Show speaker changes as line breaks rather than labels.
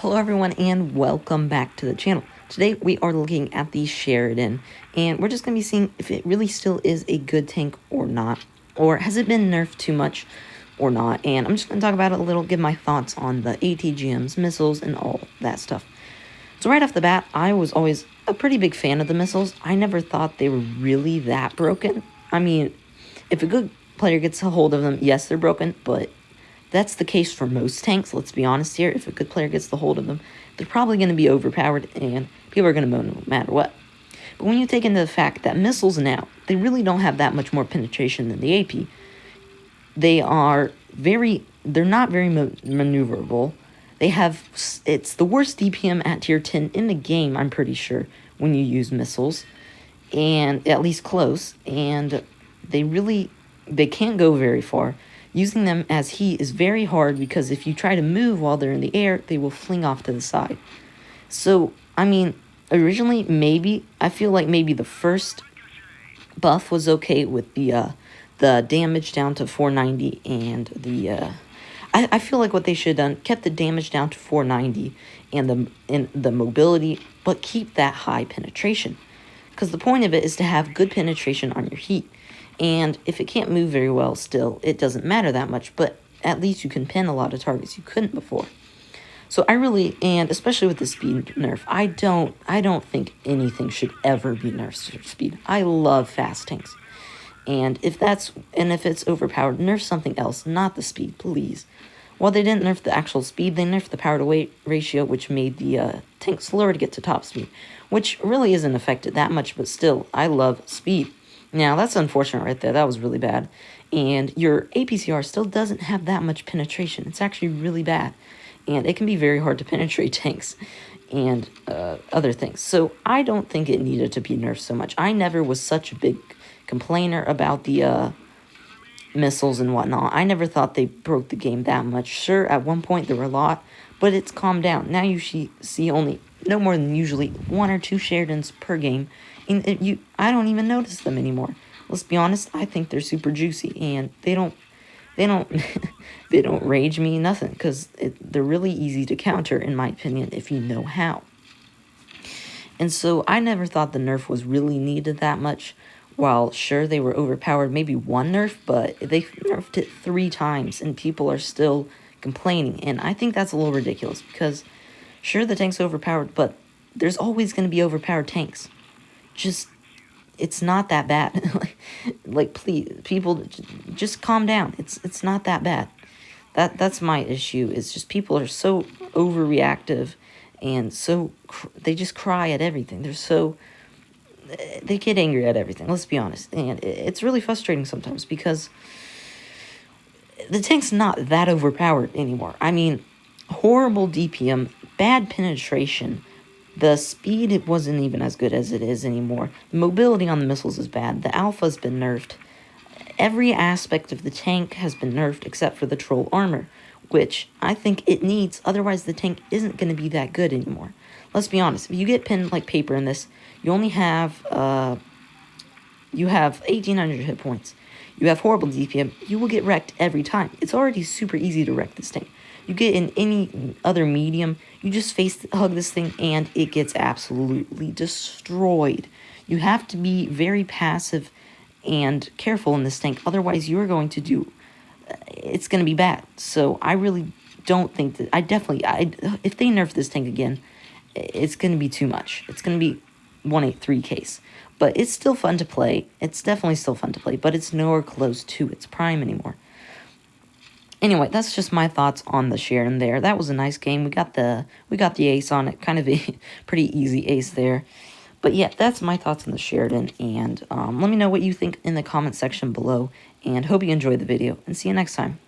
Hello everyone and welcome back to the channel. Today we are looking at the Sheridan and we're just going to be seeing if it really still is a good tank or not, or has it been nerfed too much or not. And I'm just going to talk about it a little, give my thoughts on the ATGMs, missiles, and all that stuff. So right off the bat, I was always a pretty big fan of the missiles. I never thought they were really that broken. I mean, if a good player gets a hold of them, yes, they're broken, but that's the case for most tanks, let's be honest here. If a good player gets the hold of them, they're probably going to be overpowered, and people are going to moan no matter what. But when you take into the fact that missiles now, they really don't have that much more penetration than the AP. They're not very maneuverable. It's the worst DPM at tier 10 in the game, I'm pretty sure, when you use missiles, and at least close, and they can't go very far. Using them as heat is very hard because if you try to move while they're in the air, they will fling off to the side. So, I mean, originally, I feel like maybe the first buff was okay with the damage down to 490 and I feel like what they should have done, kept the damage down to 490 and the mobility, but keep that high penetration. Because the point of it is to have good penetration on your heat. And if it can't move very well still, it doesn't matter that much, but at least you can pin a lot of targets you couldn't before. So and especially with the speed nerf, I don't think anything should ever be nerfed to speed. I love fast tanks. And if it's overpowered, nerf something else, not the speed, please. While they didn't nerf the actual speed, they nerfed the power to weight ratio, which made the tank slower to get to top speed, which really isn't affected that much, but still, I love speed. Now, that's unfortunate right there. That was really bad. And your APCR still doesn't have that much penetration. It's actually really bad. And it can be very hard to penetrate tanks and other things. So I don't think it needed to be nerfed so much. I never was such a big complainer about the missiles and whatnot. I never thought they broke the game that much. Sure, at one point there were a lot, but it's calmed down. Now you see only no more than usually 1 or 2 Sheridans per game. And I don't even notice them anymore. Let's be honest, I think they're super juicy, and they don't they don't rage me, nothing, because they're really easy to counter, in my opinion, if you know how. And so I never thought the nerf was really needed that much. While sure they were overpowered, maybe 1 nerf, but they nerfed it 3 times, and people are still complaining. And I think that's a little ridiculous, because sure the tank's overpowered, but there's always going to be overpowered tanks. It's not that bad. like please, people, just calm down. It's not that bad. That's my issue. Is just people are so overreactive, and they just cry at everything. They get angry at everything. Let's be honest, and it's really frustrating sometimes because the tank's not that overpowered anymore. I mean, horrible DPM, bad penetration. The speed, it wasn't even as good as it is anymore. The mobility on the missiles is bad. The alpha's been nerfed. Every aspect of the tank has been nerfed except for the troll armor, which I think it needs, otherwise the tank isn't going to be that good anymore. Let's be honest, if you get pinned like paper in this, you only have, you have 1,800 hit points. You have horrible DPM, you will get wrecked every time. It's already super easy to wreck this tank. You get in any other medium, you just hug this thing, and it gets absolutely destroyed. You have to be very passive and careful in this tank, otherwise you're going to it's going to be bad. So I really don't think that, if they nerf this tank again, it's going to be too much. It's going to be 183 case. But it's still fun to play. It's definitely still fun to play, but it's nowhere close to its prime anymore. Anyway, that's just my thoughts on the Sheridan there. That was a nice game. We got the ace on it. Kind of a pretty easy ace there. But yeah, that's my thoughts on the Sheridan. And let me know what you think in the comment section below. And hope you enjoyed the video. And see you next time.